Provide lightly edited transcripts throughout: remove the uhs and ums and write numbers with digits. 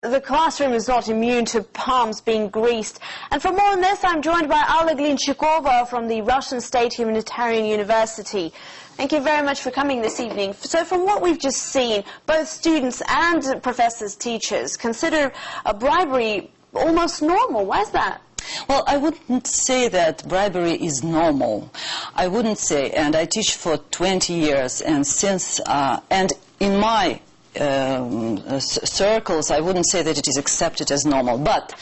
The classroom is not immune to palms being greased. And for more on this, I'm joined by Alla Glinchikova from the Russian State Humanitarian University. Thank you very much for coming this evening. So from what we've just seen, both students and professors, teachers consider a bribery almost normal. Why is that? Well, I wouldn't say that bribery is normal. I wouldn't say, and I teach for 20 years, and since, and in my circles, I wouldn't say that it is accepted as normal, but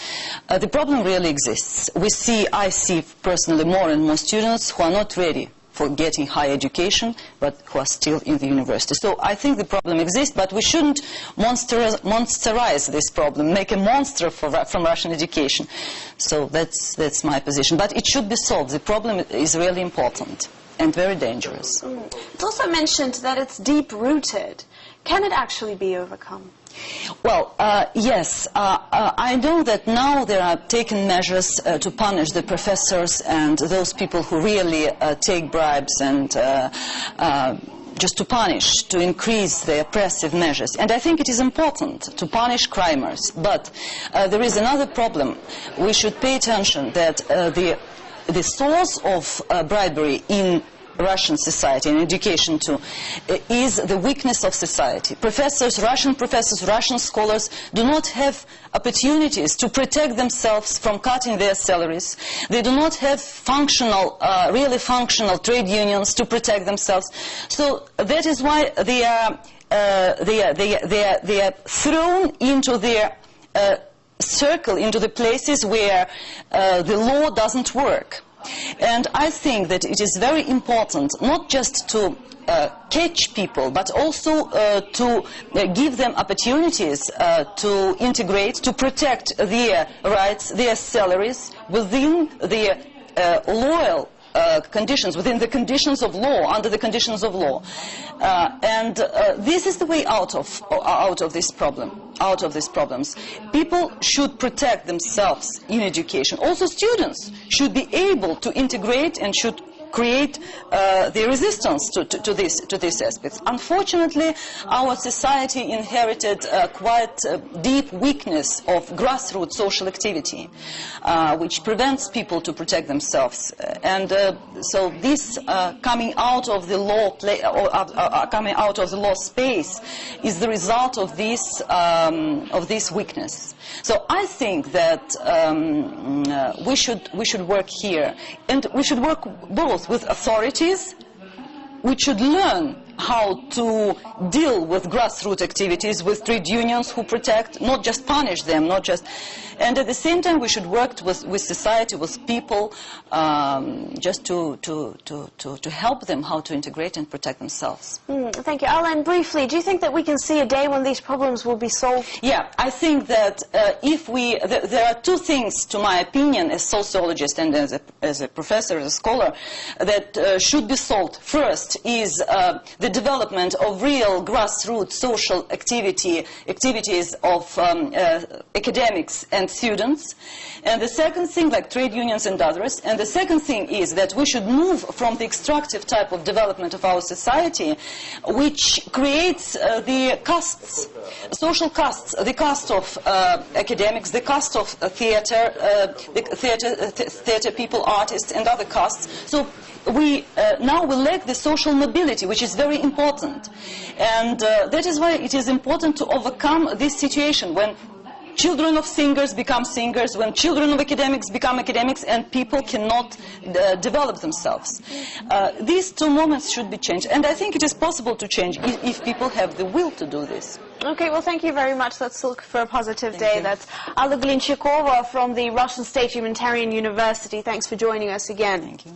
the problem really exists. I see personally more and more students who are not ready for getting higher education, but who are still in the university. So I think the problem exists, but we shouldn't monsterize this problem, make a monster from Russian education. So that's my position. But it should be solved. The problem is really important and very dangerous. It's also mentioned that it's deep-rooted. Can it actually be overcome? Well, yes. I know that now there are taken measures to punish the professors and those people who really take bribes, and just to punish, to increase the oppressive measures. And I think it is important to punish criminals. But there is another problem. We should pay attention that the source of bribery in Russian society and education too is the weakness of society. Russian scholars do not have opportunities to protect themselves from cutting their salaries. They do not have really functional trade unions to protect themselves. So that is why they are thrown into their circle, into the places where the law doesn't work. And I think that it is very important not just to catch people, but also to give them opportunities to integrate, to protect their rights, their salaries within their loyal conditions, within the conditions of law, under the conditions of law. And this is the way out of this problem, out of these problems. People should protect themselves in education. Also students should be able to integrate and should create the resistance to these aspects. Unfortunately, our society inherited quite a deep weakness of grassroots social activity, which prevents people to protect themselves. And so this coming out of the law, coming out of the law space, is the result of this weakness. So I think that we should work here, and we should work both with authorities. We should learn how to deal with grassroots activities, with trade unions who protect, not just punish them, not just. And at the same time, we should work with society, with people, just to help them how to integrate and protect themselves. Thank you. Alan, briefly, do you think that we can see a day when these problems will be solved? Yeah, I think that there are two things, to my opinion, as sociologist and as a professor, as a scholar, that should be solved. First is the development of real grassroots social activities of academics and students, and the second thing, like trade unions and others, and the second thing is that we should move from the extractive type of development of our society, which creates the castes, social castes, the caste of academics, the caste of theater people, artists, and other castes. So now we lack the social mobility, which is very important. And that is why it is important to overcome this situation when children of singers become singers, when children of academics become academics, and people cannot develop themselves. These two moments should be changed, and I think it is possible to change if people have the will to do this. Okay, well, thank you very much. Let's look for a positive Thank day. you. That's Alla Glinchikova from the Russian State Humanitarian University. Thanks for joining us again. Thank you.